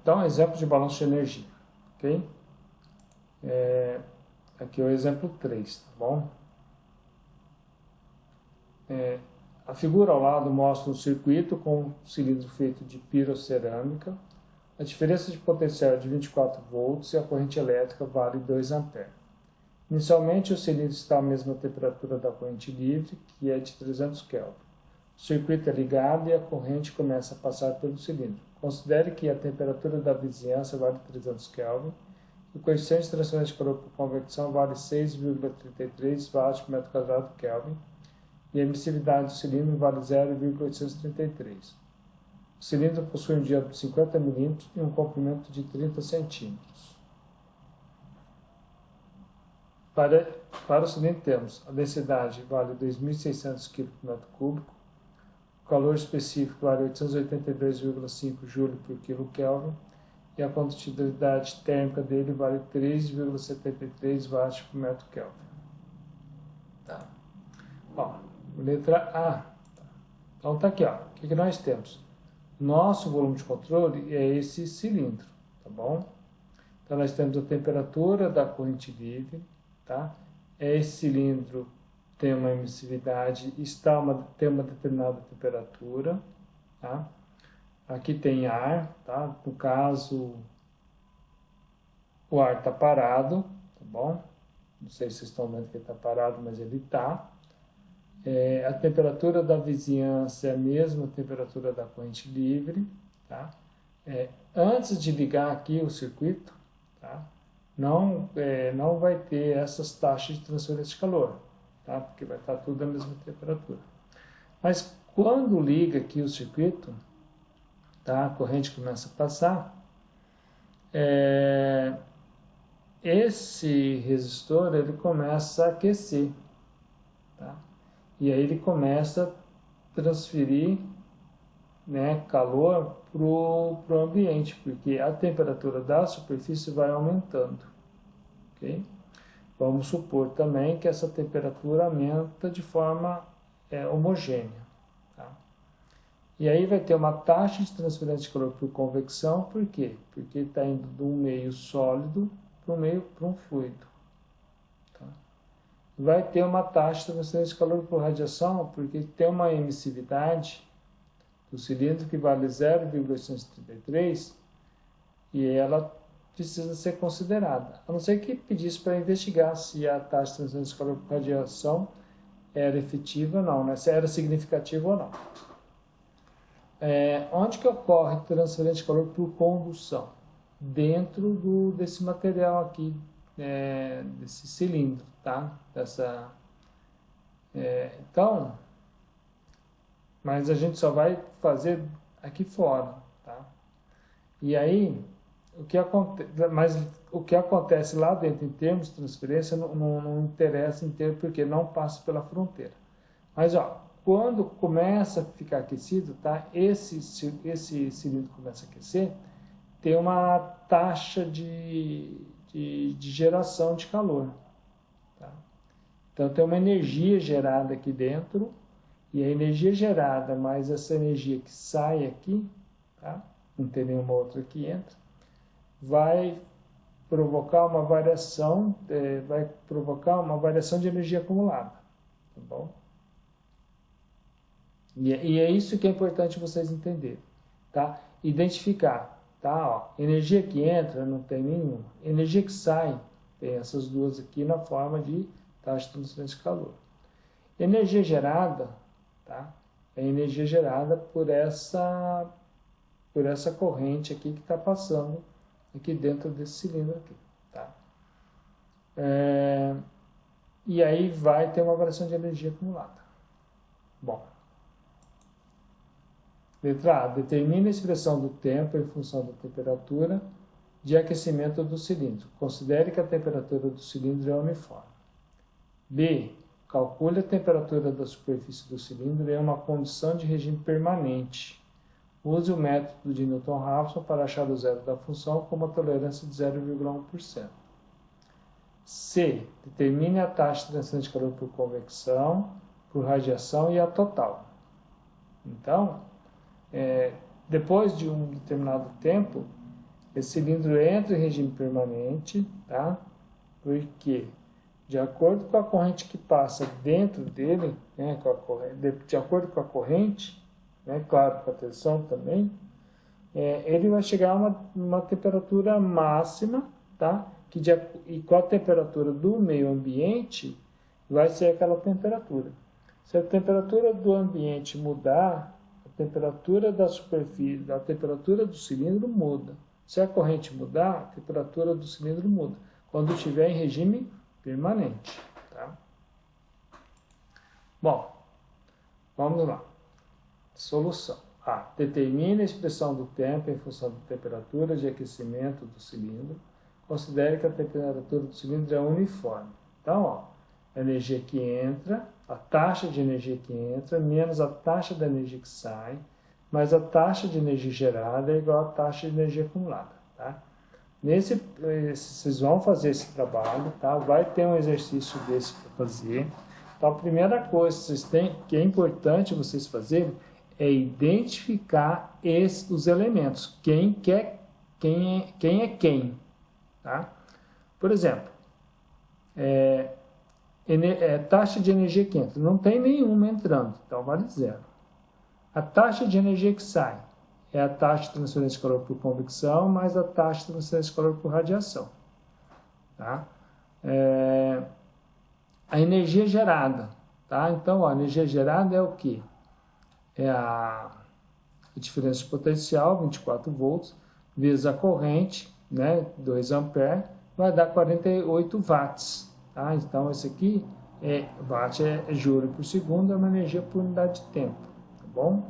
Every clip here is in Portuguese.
Então, exemplo de balanço de energia, ok? Aqui é o exemplo 3, tá bom? A figura ao lado mostra um circuito com um cilindro feito de pirocerâmica. A diferença de potencial é de 24 volts e a corrente elétrica vale 2 amperes. Inicialmente, o cilindro está à mesma temperatura da corrente livre, que é de 300 Kelvin. O circuito é ligado e a corrente começa a passar pelo cilindro. Considere que a temperatura da vizinhança vale 300 Kelvin e o coeficiente de transferência de calor por convecção vale 6,33 watts por metro quadrado Kelvin e a emissividade do cilindro vale 0,833. O cilindro possui um diâmetro de 50 mm e um comprimento de 30 cm. Para o cilindro temos a densidade vale 2.600 kg por metro cúbico, o calor específico vale 882,5 Joule por quilo Kelvin e a condutividade térmica dele vale 3,73 watts por metro Kelvin. Tá. Ó, letra A. Então tá aqui, ó. O que nós temos? Nosso volume de controle é esse cilindro, tá bom? Então nós temos a temperatura da corrente livre, tá? Esse cilindro tem uma emissividade, tem uma determinada temperatura, tá? Aqui tem ar, tá? No caso, o ar está parado, tá bom? Não sei se vocês estão vendo que ele está parado, mas ele está. A temperatura da vizinhança é a mesma temperatura da corrente livre, tá? Antes de ligar aqui o circuito, tá? Não vai ter essas taxas de transferência de calor, tá? Porque vai estar tudo a mesma temperatura. Mas quando liga aqui o circuito, tá? A corrente começa a passar, esse resistor ele começa a aquecer, tá? E aí ele começa a transferir, né, calor para o ambiente, porque a temperatura da superfície vai aumentando. Okay? Vamos supor também que essa temperatura aumenta de forma homogênea. Tá? E aí vai ter uma taxa de transferência de calor por convecção, por quê? Porque está indo de um meio sólido para um fluido. Tá? Vai ter uma taxa de transferência de calor por radiação, porque tem uma emissividade do cilindro que vale 0,833 e ela precisa ser considerada. A não ser que pedisse para investigar se a taxa de transferência de calor por radiação era efetiva ou não, né? Se era significativa ou não. Onde que ocorre transferência de calor por condução? Dentro desse material aqui, desse cilindro, tá? Então, mas a gente só vai fazer aqui fora, tá? E aí, o que acontece lá dentro em termos de transferência não interessa em termos, porque não passa pela fronteira. Mas, ó, quando começa a ficar aquecido, tá? Esse cilindro começa a aquecer, tem uma taxa de geração de calor, tá? Então, tem uma energia gerada aqui dentro, e a energia gerada mais essa energia que sai aqui, tá? Não tem nenhuma outra que entra, vai provocar uma variação, de energia acumulada, tá bom? E é isso que é importante vocês entenderem, tá? Identificar, tá? Ó, energia que entra não tem nenhuma, energia que sai tem essas duas aqui na forma de taxa de transferência de calor. Energia gerada, tá? É energia gerada por essa corrente aqui que está passando aqui dentro desse cilindro aqui, tá? E aí vai ter uma variação de energia acumulada. Bom, letra A, determine a expressão do tempo em função da temperatura de aquecimento do cilindro. Considere que a temperatura do cilindro é uniforme. B, calcule a temperatura da superfície do cilindro em uma condição de regime permanente. Use o método de Newton-Raphson para achar o zero da função com uma tolerância de 0,1%. C, determine a taxa de transferência de calor por convecção, por radiação e a total. Então, depois de um determinado tempo, esse cilindro entra em regime permanente, tá? Porque, de acordo com a corrente que passa dentro dele, né, de acordo com a corrente, né, claro, com a tensão também, ele vai chegar a uma temperatura máxima, tá? E com a temperatura do meio ambiente, vai ser aquela temperatura. Se a temperatura do ambiente mudar, a temperatura da superfície, a temperatura do cilindro muda. Se a corrente mudar, a temperatura do cilindro muda, quando estiver em regime permanente. Tá? Bom, vamos lá. Solução. A. Determine a expressão do tempo em função da temperatura de aquecimento do cilindro. Considere que a temperatura do cilindro é uniforme. Então, ó, a energia que entra, a taxa de energia que entra, menos a taxa da energia que sai, mais a taxa de energia gerada é igual à taxa de energia acumulada. Tá? Vocês vão fazer esse trabalho, tá? Vai ter um exercício desse para fazer. Então, a primeira coisa que é importante vocês fazerem é identificar os elementos. Quem é quem. Tá? Por exemplo, taxa de energia que entra. Não tem nenhuma entrando, então vale zero. A taxa de energia que sai é a taxa de transferência de calor por convecção mais a taxa de transferência de calor por radiação. Tá? A energia gerada. Tá? Então, a energia gerada é o quê? É a diferença de potencial, 24 volts, vezes a corrente, né, 2 amperes, vai dar 48 watts. Tá? Então, esse aqui, watt é joule por segundo, é uma energia por unidade de tempo. Tá bom?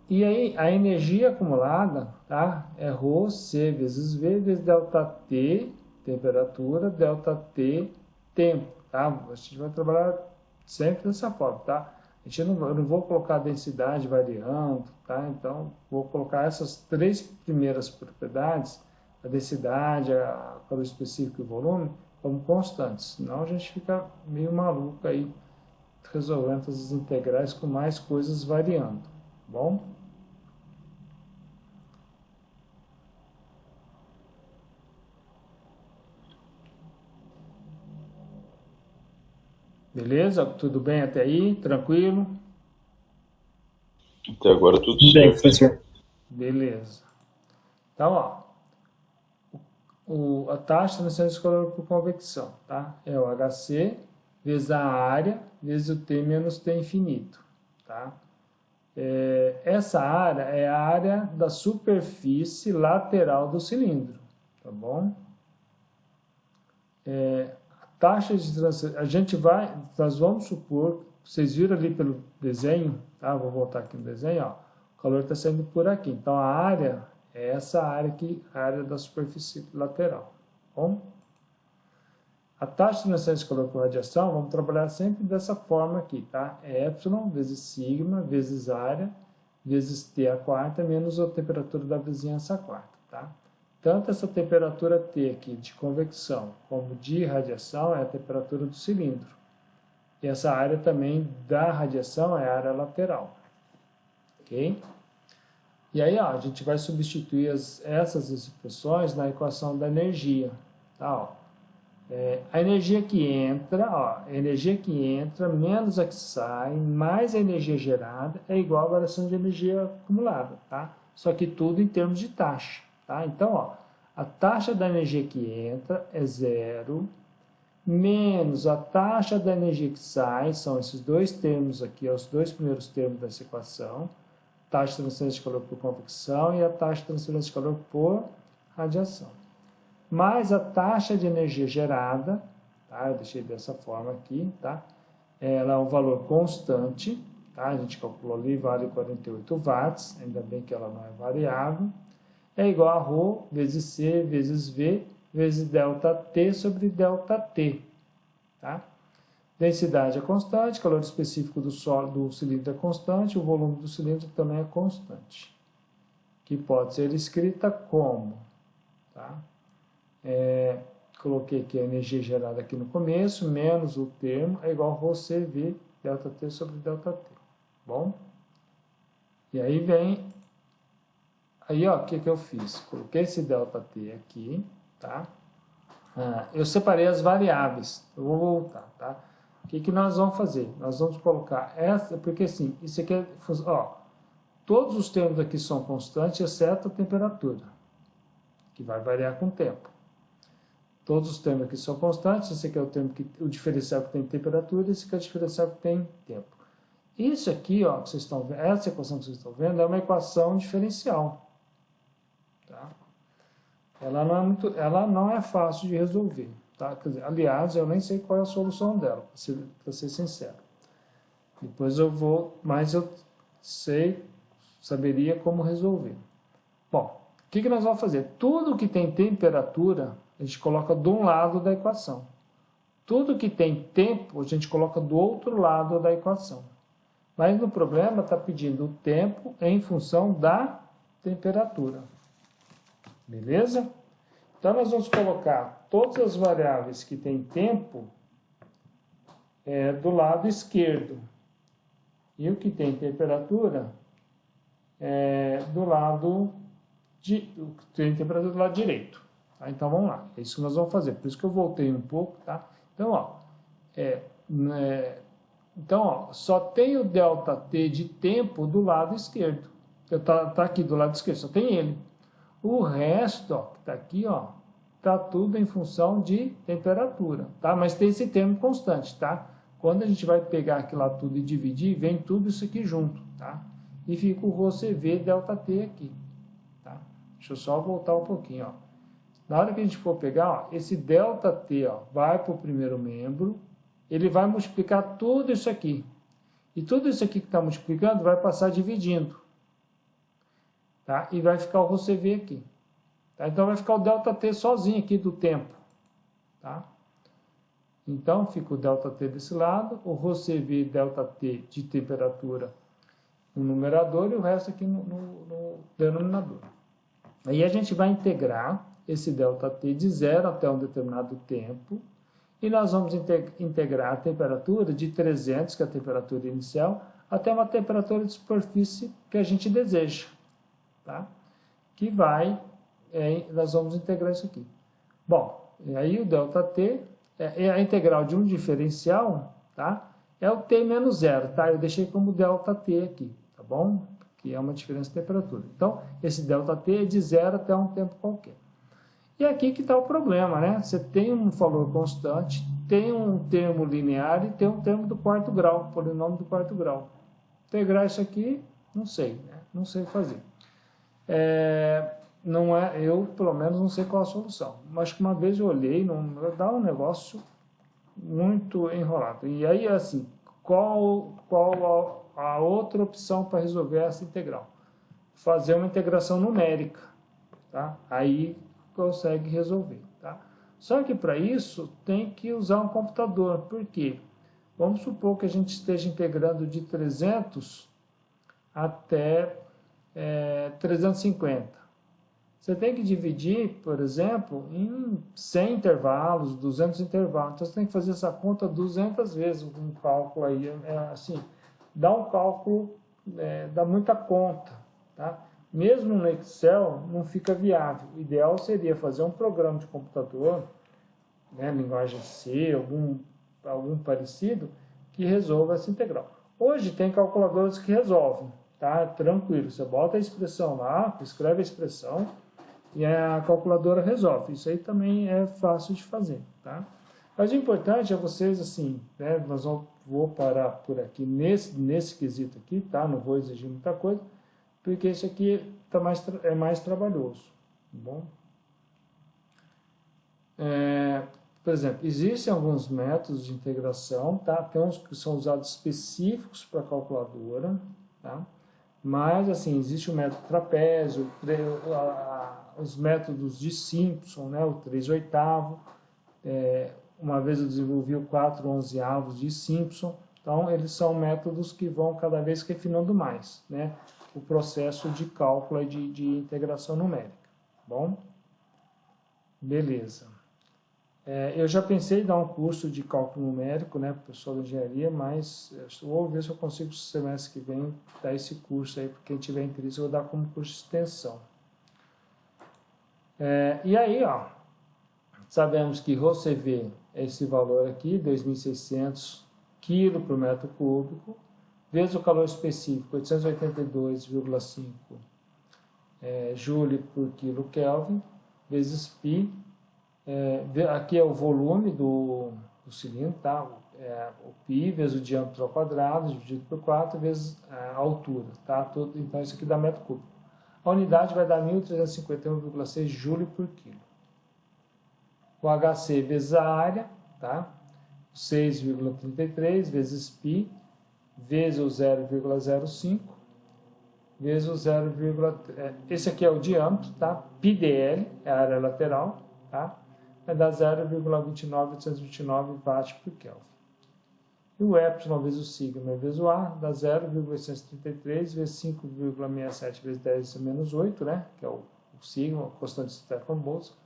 E aí, a energia acumulada, tá? É ρC vezes V vezes ΔT, temperatura, ΔT, tempo. Tá? A gente vai trabalhar sempre dessa forma, tá? Eu não vou colocar a densidade variando, tá? Então, vou colocar essas três primeiras propriedades, a densidade, a calor específico e o volume, como constantes. Senão a gente fica meio maluco aí, resolvendo essas integrais com mais coisas variando, tá bom? Beleza? Tudo bem até aí? Tranquilo? Até agora tudo Bem, certo. professor. Beleza. Então, ó, a taxa de transferência de calor por convecção, tá? É o HC vezes a área vezes o T menos T infinito, tá? Essa área é a área da superfície lateral do cilindro, tá bom? Taxa de transferência, nós vamos supor, vocês viram ali pelo desenho, tá? Vou voltar aqui no desenho, ó. O calor está saindo por aqui. Então, a área é essa área aqui, a área da superfície lateral, tá bom? A taxa de transferência de calor por radiação, vamos trabalhar sempre dessa forma aqui, tá? É epsilon vezes sigma vezes área vezes T a quarta menos a temperatura da vizinhança a quarta, tá? Tanto essa temperatura T aqui de convecção como de radiação é a temperatura do cilindro. E essa área também da radiação é a área lateral. Ok? E aí, ó, a gente vai substituir essas expressões na equação da energia. Tá, ó. A energia que entra menos a que sai, mais a energia gerada, é igual à variação de energia acumulada, tá? Só que tudo em termos de taxa. Tá? Então, ó, a taxa da energia que entra é zero, menos a taxa da energia que sai, são esses dois termos aqui, os dois primeiros termos dessa equação, taxa de transferência de calor por convecção e a taxa de transferência de calor por radiação. Mais a taxa de energia gerada, tá? Eu deixei dessa forma aqui, tá? Ela é um valor constante, tá? A gente calculou ali, vale 48 watts, ainda bem que ela não é variável. É igual a ρ vezes C vezes V vezes ΔT sobre ΔT. Tá? Densidade é constante, calor específico do cilindro é constante, o volume do cilindro também é constante. Que pode ser escrita como? Tá? Coloquei aqui a energia gerada aqui no começo, menos o termo, é igual a ρ C V ΔT sobre ΔT. Bom? E aí vem, aí ó, o que eu fiz? Coloquei esse ΔT aqui, tá? Eu separei as variáveis, eu vou voltar, tá? O que nós vamos fazer? Nós vamos colocar essa, porque assim, isso aqui é, ó, todos os termos aqui são constantes, exceto a temperatura, que vai variar com o tempo. Todos os termos aqui são constantes, esse aqui é o diferencial que tem temperatura, esse aqui é o diferencial que tem tempo. Isso aqui, ó, que vocês estão vendo, essa equação que vocês estão vendo é uma equação diferencial. Tá? Ela não é fácil de resolver. Tá? Quer dizer, aliás, eu nem sei qual é a solução dela, para ser sincero. Depois eu vou, mas eu saberia como resolver. Bom, o que nós vamos fazer? Tudo que tem temperatura, a gente coloca de um lado da equação. Tudo que tem tempo, a gente coloca do outro lado da equação. Mas no problema está pedindo o tempo em função da temperatura. Beleza? Então nós vamos colocar todas as variáveis que têm tempo do lado esquerdo. E o que tem temperatura do lado do lado direito. Tá? Então vamos lá. É isso que nós vamos fazer. Por isso que eu voltei um pouco, tá? Então, ó, só tem o ΔT de tempo do lado esquerdo. Tá aqui do lado esquerdo, só tem ele. O resto, ó, que tá aqui, ó, tá tudo em função de temperatura, tá? Mas tem esse termo constante, tá? Quando a gente vai pegar aquilo lá tudo e dividir, vem tudo isso aqui junto, tá? E fica o ρCV ΔT aqui, tá? Deixa eu só voltar um pouquinho, ó. Na hora que a gente for pegar, ó, esse ΔT, ó, vai para o primeiro membro, ele vai multiplicar tudo isso aqui. E tudo isso aqui que está multiplicando vai passar dividindo. Tá? E vai ficar o ρCV aqui. Tá? Então vai ficar o ΔT sozinho aqui do tempo. Tá? Então fica o ΔT desse lado, o ρCV ΔT de temperatura no numerador e o resto aqui no denominador. Aí a gente vai integrar esse ΔT de 0 até um determinado tempo, e nós vamos integrar a temperatura de 300, que é a temperatura inicial, até uma temperatura de superfície que a gente deseja. Tá? Que nós vamos integrar isso aqui. Bom, e aí o ΔT é a integral de um diferencial, tá? É o T menos zero, tá? Eu deixei como ΔT aqui, tá bom? Que é uma diferença de temperatura. Então, esse ΔT é de 0 até um tempo qualquer. E aqui que está o problema, né? Você tem um valor constante, tem um termo linear e tem um termo do quarto grau, polinômio do quarto grau. Integrar isso aqui, não sei, né? Não sei fazer. Eu, pelo menos, não sei qual a solução. Mas que uma vez eu olhei, dá um negócio muito enrolado. E aí, assim, qual a outra opção para resolver essa integral? Fazer uma integração numérica, tá? Aí consegue resolver, tá? Só que para isso tem que usar um computador. Por quê? Vamos supor que a gente esteja integrando de 300 até 350. Você tem que dividir, por exemplo, em 100 intervalos, 200 intervalos. Então você tem que fazer essa conta 200 vezes, um cálculo aí, assim, dá um cálculo, dá muita conta, tá? Mesmo no Excel não fica viável. O ideal seria fazer um programa de computador, né, linguagem C, algum parecido, que resolva essa integral. Hoje tem calculadoras que resolvem, tá? Tranquilo, você bota a expressão lá, escreve a expressão e a calculadora resolve. Isso aí também é fácil de fazer, tá? Mas o importante é vocês, assim, né, vou parar por aqui nesse quesito aqui, tá? Não vou exigir muita coisa, porque isso aqui é mais trabalhoso, tá bom? Por exemplo, existem alguns métodos de integração, tá? Tem uns que são usados específicos para a calculadora, tá? Mas, assim, existe o método trapézio, os métodos de Simpson, né? O 3/8. Uma vez eu desenvolvi o 4/11 de Simpson. Então, eles são métodos que vão cada vez refinando mais, né? O processo de cálculo e de integração numérica. Bom? Beleza. Eu já pensei em dar um curso de cálculo numérico, né, para o pessoal da engenharia, mas vou ver se eu consigo, no semestre que vem, dar esse curso aí, para quem tiver interesse, eu vou dar como curso de extensão. E aí, ó, sabemos que ρCv é esse valor aqui, 2.600 kg por metro cúbico, vezes o calor específico, 882,5 joule por quilo Kelvin, vezes π. Aqui é o volume do cilindro, tá? O π vezes o diâmetro ao quadrado, dividido por 4, vezes a altura, tá? Então, isso aqui dá metro cúbico. A unidade vai dar 1.351,6 joule por quilo. O HC vezes a área, tá? 6,33 vezes π, vezes o 0,05, vezes o 0, esse aqui é o diâmetro, tá? πdl é a área lateral, tá? Vai dar 0,29829 watt por Kelvin. E o epsilon vezes o sigma vezes o A dá 0,833 vezes 5,67 vezes 10 menos 8, né? Que é o sigma, a constante de Stefan Boltzmann,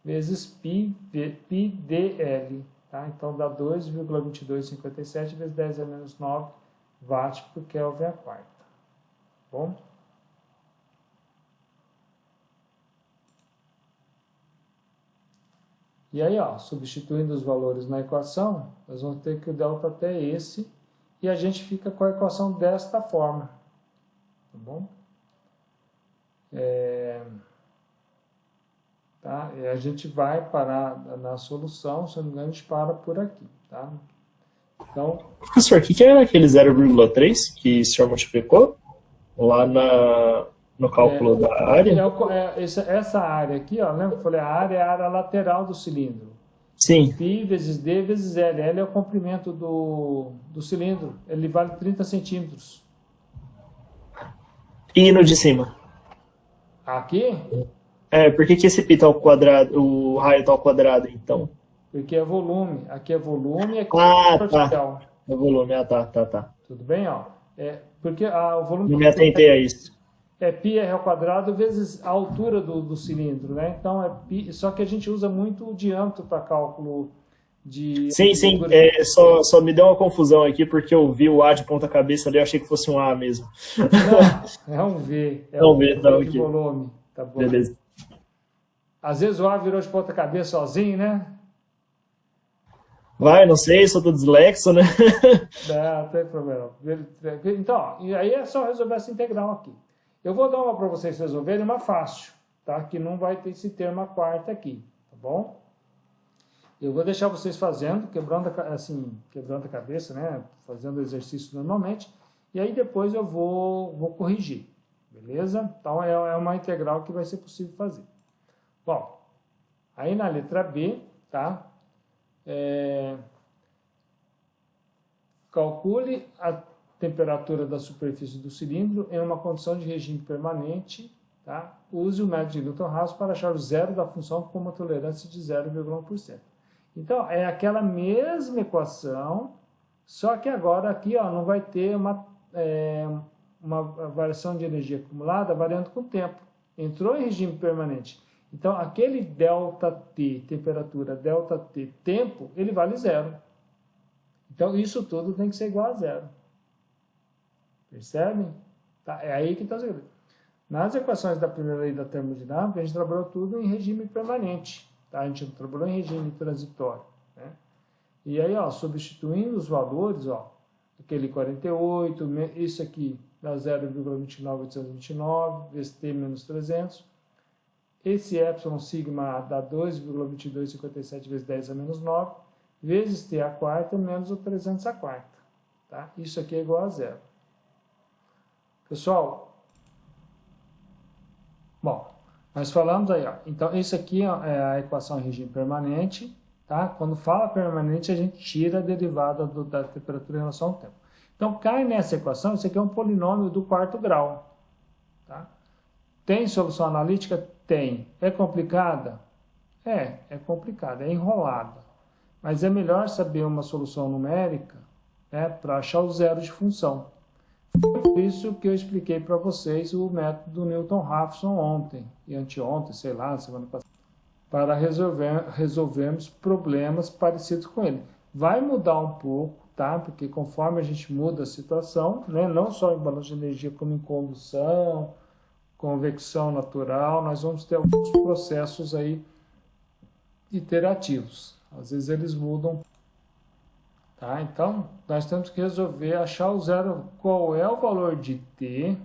vezes πdl, tá? Então dá 2,2257 vezes 10 menos 9 watt por Kelvin a quarta. Bom? E aí, ó, substituindo os valores na equação, nós vamos ter que o ΔT é esse, e a gente fica com a equação desta forma, tá bom? Tá? E a gente vai parar na solução, se não me engano, a gente para por aqui, tá? Então... Professor, o que era aquele 0,3 que o senhor multiplicou lá no cálculo da área? Essa área aqui, ó, lembra que eu falei? A área é a área lateral do cilindro. Sim. Π vezes D vezes L. L é o comprimento do cilindro. Ele vale 30 centímetros. E no de cima? Aqui? Por que esse π tá ao quadrado, o raio tá ao quadrado, então? Porque é volume. Aqui é volume e aqui é superficial. Tá. É volume, tá. Tudo bem, ó? Porque o volume... Não me atentei a isso. πr ao quadrado vezes a altura do cilindro, né? Então, π, só que a gente usa muito o diâmetro para cálculo de... Sim. Só me deu uma confusão aqui, porque eu vi o A de ponta cabeça ali, eu achei que fosse um A mesmo. Não, é um V. É um V, tá, de volume. Tá bom. Beleza. Às vezes o A virou de ponta cabeça sozinho, né? Vai, não sei, sou todo dislexo, né? Não tem problema. Então, e aí é só resolver essa integral aqui. Eu vou dar uma para vocês resolverem, uma fácil, tá? Que não vai ter esse termo a quarta aqui, tá bom? Eu vou deixar vocês fazendo, quebrando a cabeça, né? Fazendo o exercício normalmente, e aí depois eu vou corrigir, beleza? Então é uma integral que vai ser possível fazer. Bom, aí na letra B, tá? Calcule a temperatura da superfície do cilindro em uma condição de regime permanente, tá? Use o método de Newton-Raphson para achar o zero da função com uma tolerância de 0,1%. Então, é aquela mesma equação, só que agora aqui, ó, não vai ter uma variação de energia acumulada variando com o tempo. Entrou em regime permanente. Então, aquele ΔT, temperatura, ΔT, tempo, ele vale zero. Então, isso tudo tem que ser igual a zero. Percebem? Tá? É aí que está o segredo. Nas equações da primeira lei da termodinâmica, a gente trabalhou tudo em regime permanente. Tá? A gente não trabalhou em regime transitório. Né? E aí, ó, substituindo os valores, ó, aquele 48, isso aqui dá 0,29829, vezes T menos 300. Esse epsilon sigma dá 2,2257 vezes 10 a menos 9, vezes T a quarta menos o 300 a quarta. Tá? Isso aqui é igual a zero. Pessoal, bom, nós falamos aí, ó, então isso aqui é a equação em regime permanente, tá? Quando fala permanente, a gente tira a derivada da temperatura em relação ao tempo. Então, cai nessa equação, isso aqui é um polinômio do quarto grau, tá? Tem solução analítica? Tem. É complicada? É complicada, é enrolada. Mas é melhor saber uma solução numérica, né, para achar o zero de função. Por isso que eu expliquei para vocês o método Newton-Raphson ontem, e anteontem, sei lá, semana passada. para resolvermos problemas parecidos com ele. Vai mudar um pouco, tá? Porque conforme a gente muda a situação, né? Não só em balanço de energia, como em condução, convecção natural, nós vamos ter alguns processos aí iterativos. Às vezes eles mudam, tá? Então, nós temos que resolver, achar o zero, qual é o valor de t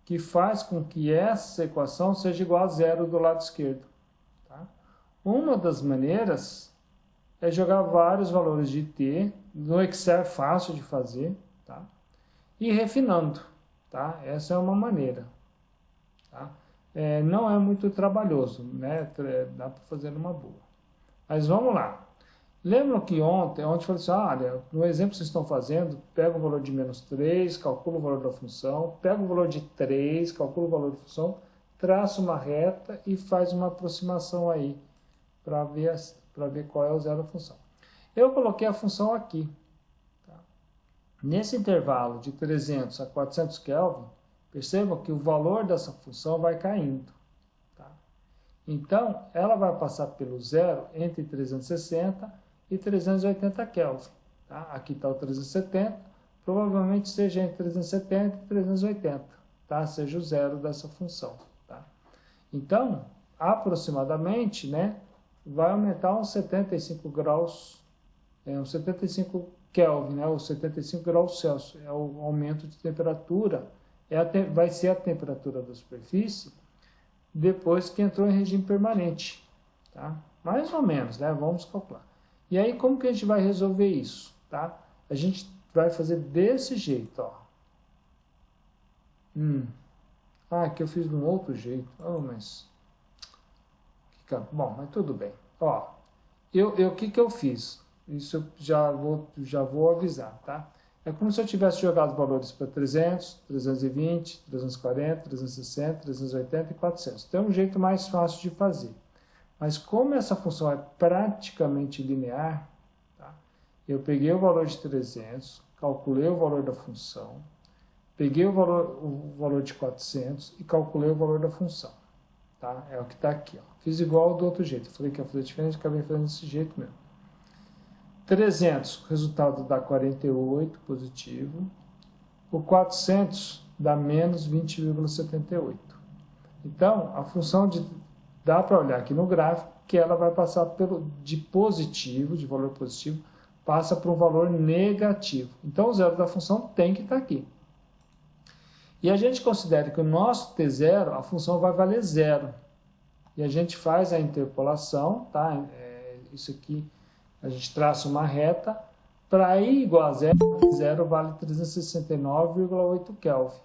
que faz com que essa equação seja igual a zero do lado esquerdo. Tá? Uma das maneiras é jogar vários valores de t, no Excel é fácil de fazer, tá? E refinando. Tá? Essa é uma maneira. Tá? Não é muito trabalhoso, né? Dá para fazer numa boa. Mas vamos lá. Lembram que ontem eu falei assim, olha, no exemplo que vocês estão fazendo, pega o valor de menos 3, calcula o valor da função, pega o valor de 3, calcula o valor da função, traça uma reta e faz uma aproximação aí, para ver qual é o zero da função. Eu coloquei a função aqui. Tá? Nesse intervalo de 300 a 400 Kelvin, percebam que o valor dessa função vai caindo. Tá? Então, ela vai passar pelo zero entre 360 e 380 Kelvin. Tá? Aqui está o 370, provavelmente seja entre 370 e 380, tá? Seja o zero dessa função. Tá? Então, aproximadamente, né, vai aumentar uns 75 graus, uns 75 Kelvin, né, ou 75 graus Celsius, é o aumento de temperatura, vai ser a temperatura da superfície depois que entrou em regime permanente. Tá? Mais ou menos, né? Vamos calcular. E aí, como que a gente vai resolver isso? Tá? A gente vai fazer desse jeito, ó. Aqui eu fiz de um outro jeito. Mas... Bom, mas tudo bem. Ó, o que eu fiz? Isso eu já vou avisar, tá? É como se eu tivesse jogado os valores para 300, 320, 340, 360, 380 e 400. Tem um jeito mais fácil de fazer. Mas como essa função é praticamente linear, tá? Eu peguei o valor de 300, calculei o valor da função, peguei o valor de 400 e calculei o valor da função. Tá? É o que está aqui. Ó. Fiz igual do outro jeito. Eu falei que ia fazer diferente, acabei fazendo desse jeito mesmo. 300, o resultado dá 48, positivo. O 400 dá menos 20,78. Então, a função dá para olhar aqui no gráfico que ela vai passar de positivo, de valor positivo, passa para um valor negativo. Então, o zero da função tem que estar aqui. E a gente considera que o nosso t0, a função vai valer zero. E a gente faz a interpolação, tá? Isso aqui, a gente traça uma reta. Para i igual a zero, zero vale 369,8 Kelvin.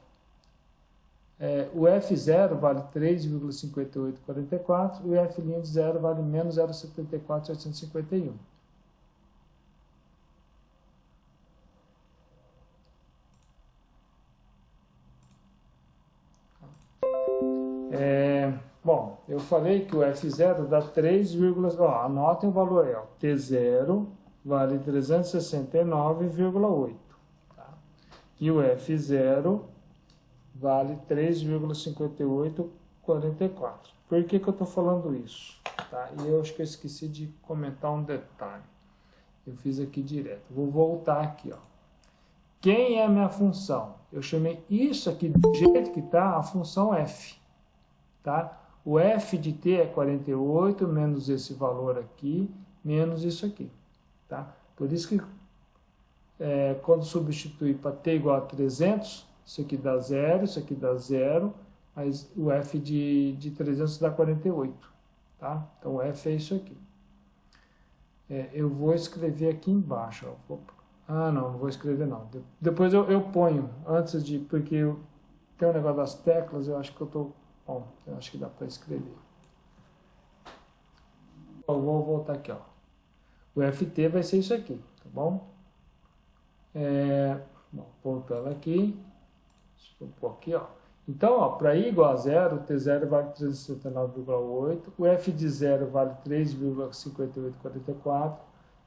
O F0 vale 3,5844 e o F' de zero vale menos 0,74,851. Bom, eu falei que o F0 dá 3, anotem o valor aí, ó. T0 vale 369,8. Tá? E o F0 vale 3,5844. Por que eu estou falando isso? Tá? E eu acho que eu esqueci de comentar um detalhe. Eu fiz aqui direto. Vou voltar aqui, ó. Quem é a minha função? Eu chamei isso aqui do jeito que está a função f. Tá? O f de t é 48, menos esse valor aqui, menos isso aqui. Tá? Por isso que quando substituir para t igual a 300, isso aqui dá 0, isso aqui dá 0, mas o f de 300 dá 48. Tá? Então o f é isso aqui. Eu vou escrever aqui embaixo. Ó. Não vou escrever não. Depois eu ponho, antes de, porque tem um negócio das teclas, eu acho que eu estou... Bom, eu acho que dá para escrever. Eu vou voltar aqui, ó. O ft vai ser isso aqui, tá bom? Voltando aqui. Deixa eu pôr aqui, ó. Então, ó, para i igual a zero, o t0 vale 369,8, o f de zero vale 3,5844,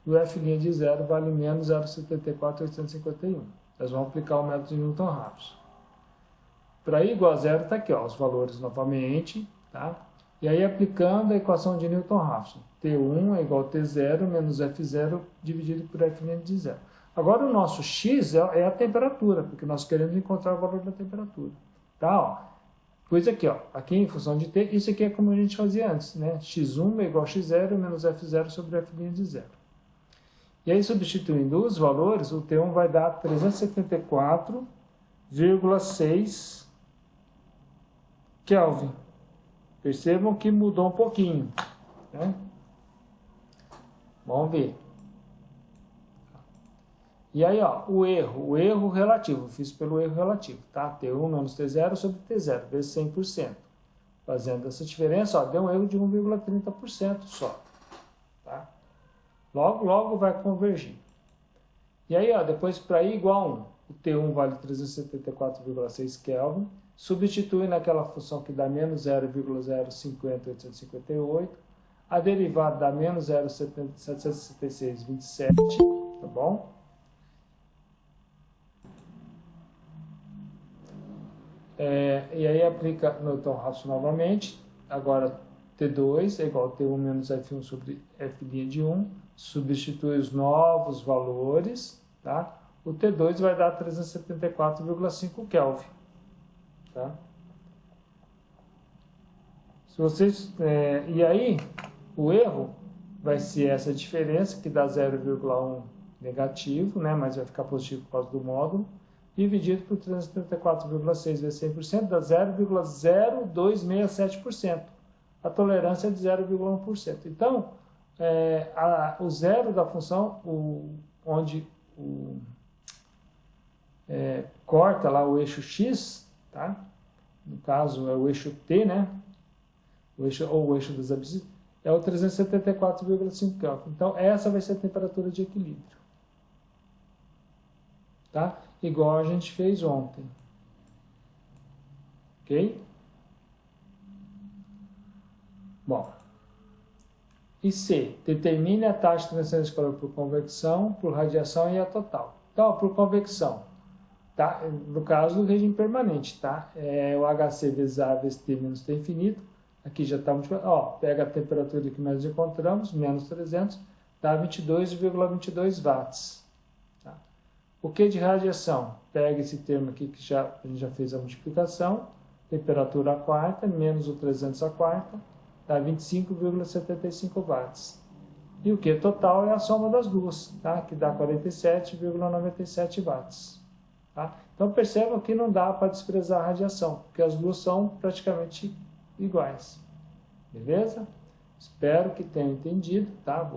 e o f' de zero vale menos 0,74,851. Nós vamos aplicar o método de Newton-Raphson. Para i igual a zero, está aqui, ó, os valores novamente, tá? E aí aplicando a equação de Newton-Raphson, T1 é igual a T0 menos F0 dividido por F' de zero. Agora o nosso X é a temperatura, porque nós queremos encontrar o valor da temperatura. Tá, ó. Pois aqui, ó, aqui em função de T, isso aqui é como a gente fazia antes, né? X1 é igual a X0 menos F0 sobre F' de zero. E aí, substituindo os valores, o T1 vai dar 374,6 Kelvin. Percebam que mudou um pouquinho, né? Vamos ver. E aí, ó, o erro relativo, fiz pelo erro relativo, tá? T1 menos T0 sobre T0, vezes 100%. Fazendo essa diferença, ó, deu um erro de 1,30% só, tá? Logo vai convergir. E aí, ó, depois para i igual a 1, o T1 vale 374,6 Kelvin, substitui naquela função que dá menos 0,050858, a derivada dá menos 0,76627, tá bom? E aí aplica Newton-Raphson novamente, agora T2 é igual a T1 menos F1 sobre F' de 1, substitui os novos valores, tá? O T2 vai dar 374,5 Kelvin, tá? Se vocês, e aí, o erro vai ser essa diferença, que dá 0,1 negativo, né? Mas vai ficar positivo por causa do módulo, dividido por 374,6 vezes 100%, dá 0,0267%. A tolerância é de 0,1%. Então, o zero da função, onde corta lá o eixo x, tá? No caso é o eixo t, né? O eixo das abscissas, é o 374,5 Kelvin. Então, essa vai ser a temperatura de equilíbrio. Tá? Igual a gente fez ontem. Ok? Bom. E C, determine a taxa de transferência de calor por convecção, por radiação e a total. Então, por convecção, tá? No caso do regime permanente, tá? É o HC vezes A vezes T menos T infinito. Aqui já está multiplicado. Ó, pega a temperatura que nós encontramos, menos 300, dá 22,22 watts. Tá? O que de radiação? Pega esse termo aqui que a gente já fez a multiplicação, temperatura a quarta, menos o 300 a quarta, dá 25,75 watts. E o que total é a soma das duas, tá? Que dá 47,97 watts. Tá? Então percebam que não dá para desprezar a radiação, porque as duas são praticamente iguais. Beleza? Espero que tenham entendido, tá?